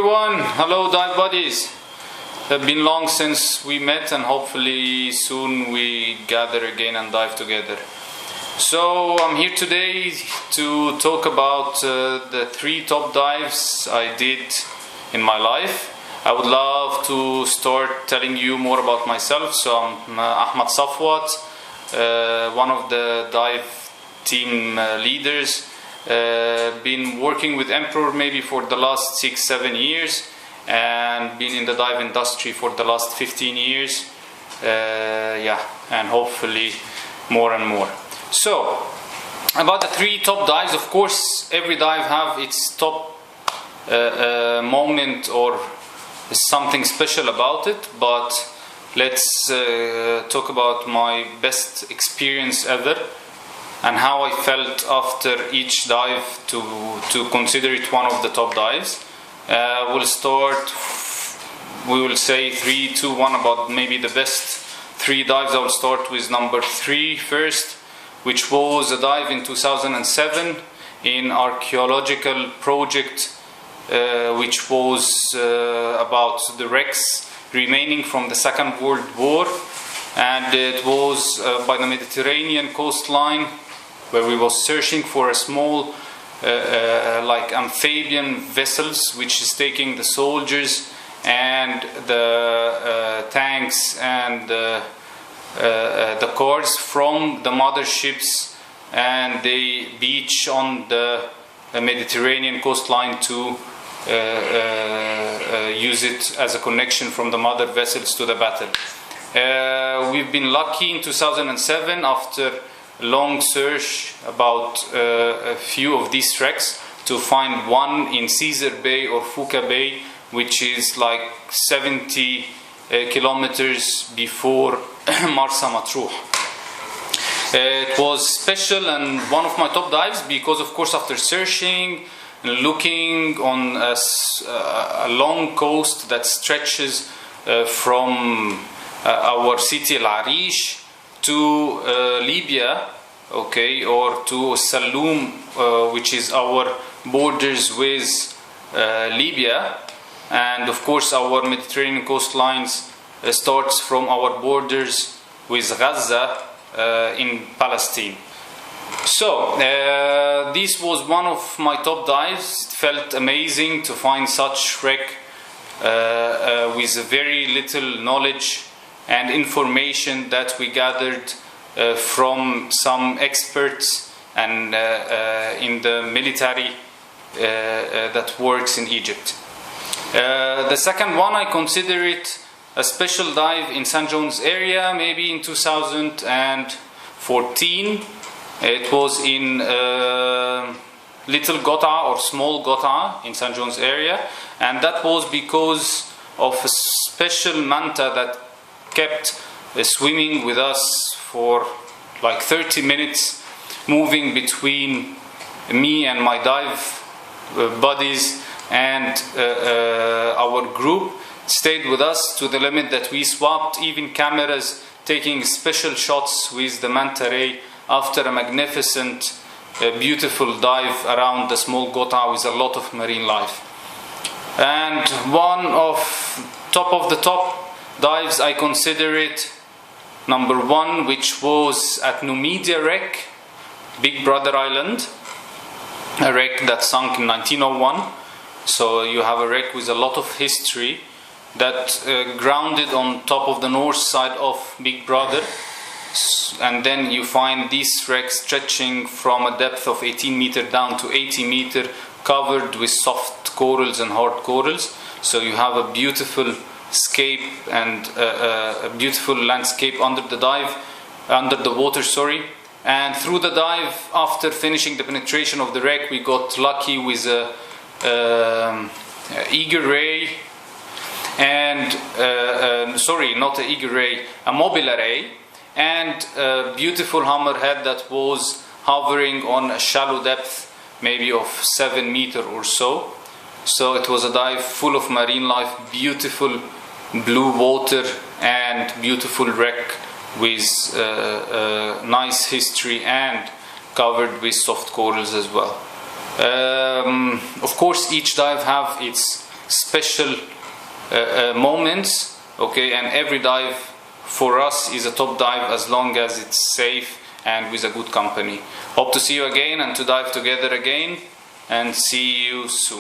everyone, hello dive buddies. It's been long since we met and hopefully soon we gather again and dive together. So I'm here today to talk about the 3 top dives I did in my life. I would love to start telling you more about myself. So I'm Ahmed Safwat, one of the dive team leaders. Been working with Emperor maybe for the last 6-7 years and been in the dive industry for the last 15 years, and hopefully more and more. So about the 3 top dives, of course every dive have its top moment or something special about it, but let's talk about my best experience ever and how I felt after each dive to consider it one of the top dives. We'll start, we will say 3, 2, 1 about maybe the best 3 dives. I will start with number 3 first, which was a dive in 2007 in archaeological project, which was about the wrecks remaining from the Second World War, and it was by the Mediterranean coastline, where we was searching for a small like amphibian vessels which is taking the soldiers and the tanks and the cars from the motherships, and they beach on the Mediterranean coastline to use it as a connection from the mother vessels to the battle. We've been lucky in 2007, after a long search about a few of these wrecks, to find one in Caesar Bay or Fuka Bay, which is like 70 kilometers before Marsa Matruh. It was special and one of my top dives because, of course, after searching and looking on a long coast that stretches from our city Al Arish to Libya, okay, or to Saloum, which is our borders with Libya, and of course our Mediterranean coastlines starts from our borders with Gaza in Palestine. So this was one of my top dives. It felt amazing to find such wreck with very little knowledge and information that we gathered from some experts and in the military that works in Egypt. The second one, I consider it a special dive in St. John's area, maybe in 2014. It was in Little Gota or Small Gota in St. John's area, and that was because of a special manta that kept swimming with us for like 30 minutes, moving between me and my dive buddies and our group. Stayed with us to the limit that we swapped even cameras, taking special shots with the manta ray after a magnificent, beautiful dive around the Small Gota with a lot of marine life. And one of the top dives, I consider it number 1, which was at Numidia wreck, Big Brother Island, a wreck that sunk in 1901. So you have a wreck with a lot of history that grounded on top of the north side of Big Brother, and then you find these wrecks stretching from a depth of 18 meters down to 80 meters, covered with soft corals and hard corals. So you have a beautiful scape and a beautiful landscape under the water. And through the dive, after finishing the penetration of the wreck, we got lucky with a eager ray and a mobile ray, and a beautiful hammerhead that was hovering on a shallow depth, maybe of 7 meters or so. So it was a dive full of marine life, beautiful blue water and beautiful wreck with nice history and covered with soft corals as well. Of course, each dive have its special moments, okay, and every dive for us is a top dive as long as it's safe and with a good company. Hope to see you again and to dive together again, and see you soon.